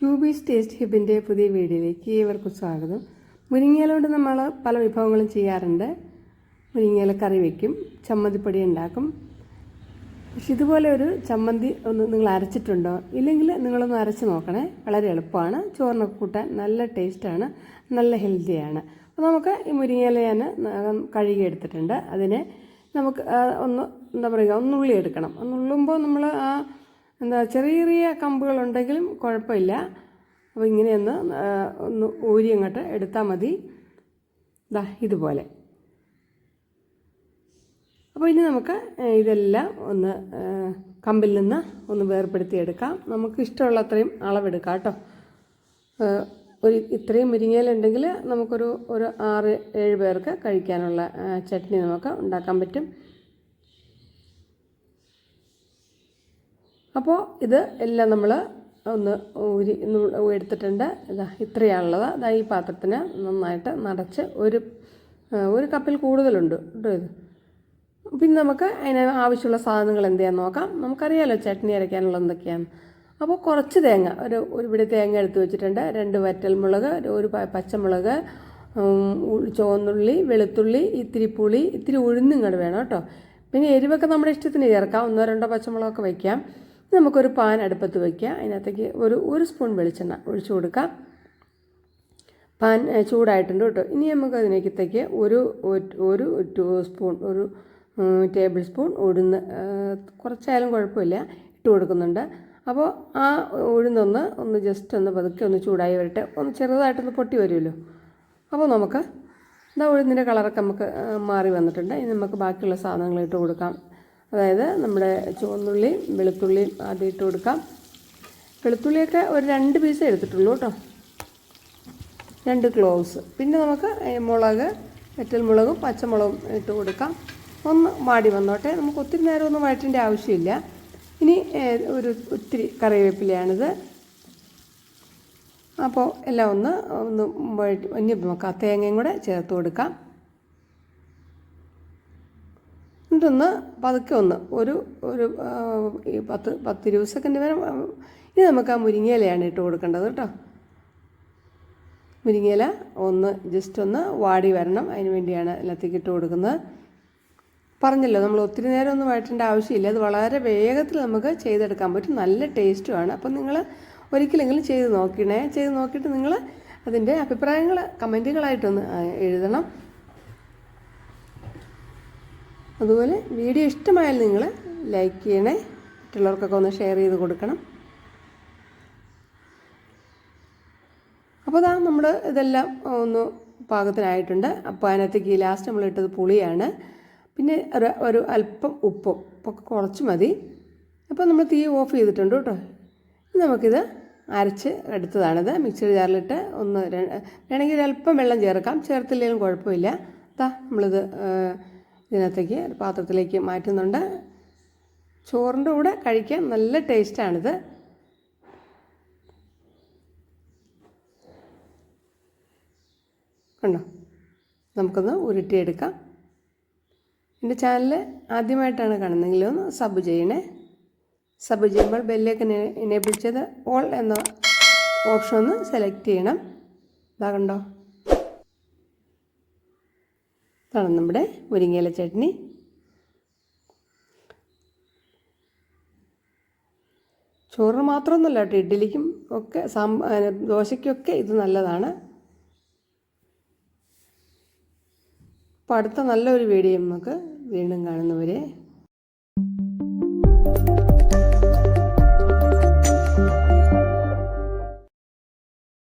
ക്യൂബീസ് taste ഹിബിൻ്റെ പുതിയ വീഡിയോയിലേക്ക് ഏവർക്കും സ്വാഗതം. മുരിങ്ങയില കൊണ്ട് നമ്മൾ പല വിഭവങ്ങളും ചെയ്യാറുണ്ട്. മുരിങ്ങയില കറി വയ്ക്കും, ചമ്മന്തിപ്പൊടി ഉണ്ടാക്കും. പക്ഷെ ഇതുപോലെ ഒരു ചമ്മന്തി ഒന്ന് നിങ്ങൾ അരച്ചിട്ടുണ്ടോ? ഇല്ലെങ്കിൽ നിങ്ങളൊന്ന് അരച്ച് നോക്കണേ. വളരെ എളുപ്പമാണ്, ചോറിനൊക്കെ കൂട്ടാൻ നല്ല ടേസ്റ്റാണ്, നല്ല ഹെൽത്തിയാണ്. അപ്പോൾ നമുക്ക് ഈ മുരിങ്ങയില ഞാൻ കഴുകി എടുത്തിട്ടുണ്ട്. അതിനെ നമുക്ക് എന്താ പറയുക, ഒന്നുള്ളി എടുക്കണം. ഒന്നുള്ളുമ്പോൾ നമ്മൾ ചെറിയ ചെറിയ കമ്പുകളുണ്ടെങ്കിലും കുഴപ്പമില്ല. അപ്പോൾ ഇങ്ങനെയൊന്ന് ഊരി അങ്ങോട്ട് എടുത്താൽ മതി. ഇതുപോലെ. അപ്പോൾ ഇനി നമുക്ക് ഇതെല്ലാം ഒന്ന് കമ്പിൽ നിന്ന് ഒന്ന് വേർപ്പെടുത്തിയെടുക്കാം. നമുക്ക് ഇഷ്ടമുള്ള അത്രയും അളവെടുക്കാം കേട്ടോ. ഇത്രയും മുരിങ്ങയില ഉണ്ടെങ്കിൽ നമുക്കൊരു 6-7 പേർക്ക് കഴിക്കാനുള്ള ചട്നി നമുക്ക് ഉണ്ടാക്കാൻ പറ്റും. അപ്പോൾ ഇത് എല്ലാം നമ്മൾ ഒന്ന് എടുത്തിട്ടുണ്ട്. ഇത്രയാണുള്ളത്. ഈ പാത്രത്തിന് നന്നായിട്ട് നിറച്ച് ഒരു കപ്പിൽ കൂടുതലുണ്ട് കേട്ടോ ഇത്. പിന്നെ നമുക്ക് അതിന് ആവശ്യമുള്ള സാധനങ്ങൾ എന്തെയാണെന്ന് നോക്കാം. നമുക്കറിയാമല്ലോ ചട്നി അരയ്ക്കാനുള്ള എന്തൊക്കെയാണ്. അപ്പോൾ കുറച്ച് തേങ്ങ, ഒരു പിടി തേങ്ങ എടുത്ത് വെച്ചിട്ടുണ്ട്. 2 വറ്റൽമുളക്, ഒരു പച്ചമുളക്, ചുവന്നുള്ളി, വെളുത്തുള്ളി, ഇത്തിരി പുളി, ഇത്തിരി ഉഴുന്നിങ്ങോട്ട് വേണം കേട്ടോ. പിന്നെ എരിവൊക്കെ നമ്മുടെ ഇഷ്ടത്തിന് ചേർക്കാം. 1-2 പച്ചമുളകൊക്കെ വയ്ക്കാം. നമുക്കൊരു പാൻ അടുപ്പത്ത് വയ്ക്കുക. അതിനകത്തേക്ക് ഒരു സ്പൂൺ വെളിച്ചെണ്ണ ഒഴിച്ചു കൊടുക്കാം. പാൻ ചൂടായിട്ടുണ്ട് കേട്ടോ. ഇനി നമുക്ക് അതിനകത്തേക്ക് ഒരു ടേബിൾ സ്പൂൺ കുറച്ചായാലും കുഴപ്പമില്ല, ഇട്ട് കൊടുക്കുന്നുണ്ട്. അപ്പോൾ ആ ഉഴുന്നൊന്ന് ജസ്റ്റ് ഒന്ന് പതുക്കെ ഒന്ന് ചൂടായി വരട്ടെ. ഒന്ന് ചെറുതായിട്ടൊന്ന് പൊട്ടി വരുമല്ലോ. അപ്പോൾ നമുക്ക് ഉഴുന്നിൻ്റെ കളറൊക്കെ നമുക്ക് മാറി വന്നിട്ടുണ്ട്. ഇനി നമുക്ക് ബാക്കിയുള്ള സാധനങ്ങൾ ഇട്ട് കൊടുക്കാം. അതായത് നമ്മുടെ ചുവന്നുള്ളിയും വെളുത്തുള്ളിയും ആദ്യം ഇട്ട് കൊടുക്കാം. വെളുത്തുള്ളിയൊക്കെ ഒരു 2 പീസേ എടുത്തിട്ടുള്ളൂ കേട്ടോ, 2 ക്ലോവ്സ്. പിന്നെ നമുക്ക് മുളക്, വറ്റൽമുളകും പച്ചമുളകും ഇട്ട് കൊടുക്കാം. ഒന്ന് വാടി വന്നോട്ടെ. നമുക്ക് ഒത്തിരി നേരം ഒന്നും വഴറ്റേണ്ട ആവശ്യമില്ല. ഇനി ഒത്തിരി കറിവേപ്പിലയാണിത്. അപ്പോൾ എല്ലാം ഒന്ന് ഇനി നമുക്ക് ആ തേങ്ങയും കൂടെ ചേർത്ത് കൊടുക്കാം. എന്നിട്ടൊന്ന് പതുക്കെ ഒരു 10-20 സെക്കൻഡ് വരെ. ഇനി നമുക്ക് ആ മുരിങ്ങയിലയാണ് ഇട്ട് കൊടുക്കേണ്ടത് കേട്ടോ. മുരിങ്ങയില ജസ്റ്റ് ഒന്ന് വാടി വരണം. അതിന് വേണ്ടിയാണ് എല്ലാത്തേക്ക് ഇട്ട് കൊടുക്കുന്നത്. പറഞ്ഞല്ലോ, നമ്മൾ ഒത്തിരി നേരം ഒന്നും വഴറ്റേണ്ട ആവശ്യമില്ല. അത് വളരെ വേഗത്തിൽ നമുക്ക് ചെയ്തെടുക്കാൻ പറ്റും, നല്ല ടേസ്റ്റുമാണ്. അപ്പം നിങ്ങൾ ഒരിക്കലെങ്കിലും ചെയ്ത് നോക്കിയിട്ട് നിങ്ങൾ അതിൻ്റെ അഭിപ്രായങ്ങൾ കമൻറ്റുകളായിട്ടൊന്ന് എഴുതണം. അതുപോലെ വീഡിയോ ഇഷ്ടമായാൽ നിങ്ങൾ ലൈക്ക് ചെയ്യണേ, മറ്റുള്ളവർക്കൊക്കെ ഒന്ന് ഷെയർ ചെയ്ത് കൊടുക്കണം. അപ്പോൾ നമ്മൾ ഇതെല്ലാം ഒന്ന് പാകത്തിനായിട്ടുണ്ട്. അപ്പോൾ അതിനകത്തേക്ക് ലാസ്റ്റ് നമ്മൾ ഇട്ടത് പുളിയാണ്. പിന്നെ ഒരു അല്പം ഉപ്പും ഒക്കെ കുറച്ച് മതി. അപ്പോൾ നമ്മൾ തീ ഓഫ് ചെയ്തിട്ടുണ്ട് കേട്ടോ. നമുക്കിത് അരച്ച് എടുത്തതാണിത്. മിക്സർ ജാറിലിട്ട് വേണമെങ്കിൽ ഒരല്പം വെള്ളം ചേർക്കാം, ചേർത്തില്ലെങ്കിലും കുഴപ്പമില്ല. നമ്മളിത് ഇതിനകത്തേക്ക് പാത്രത്തിലേക്ക് മാറ്റുന്നുണ്ട്. ചോറിൻ്റെ കൂടെ കഴിക്കാൻ നല്ല ടേസ്റ്റാണിത്. കണ്ടോ? നമുക്കൊന്ന് ഉരുട്ടിയെടുക്കാം. എൻ്റെ ചാനൽ ആദ്യമായിട്ടാണ് കാണുന്നതെങ്കിൽ ഒന്ന് സബ് ചെയ്യണേ. സബ് ചെയ്യുമ്പോൾ ബെല്ലേക്ക് എനേബിൾ ചെയ്ത് ഓൾ എന്ന ഓപ്ഷൻ ഒന്ന് സെലക്ട് ചെയ്യണം. കണ്ടോ? ഇതാണ് നമ്മുടെ മുരിങ്ങയില ചട്നി. ചോറിന് മാത്രമൊന്നുമല്ല കേട്ടോ, ഇഡ്ഡലിക്കും ഒക്കെ ദോശയ്ക്കൊക്കെ ഇത് നല്ലതാണ്. അപ്പോൾ അടുത്ത നല്ലൊരു വീഡിയോ നമുക്ക് വീണ്ടും കാണുന്നവരെ.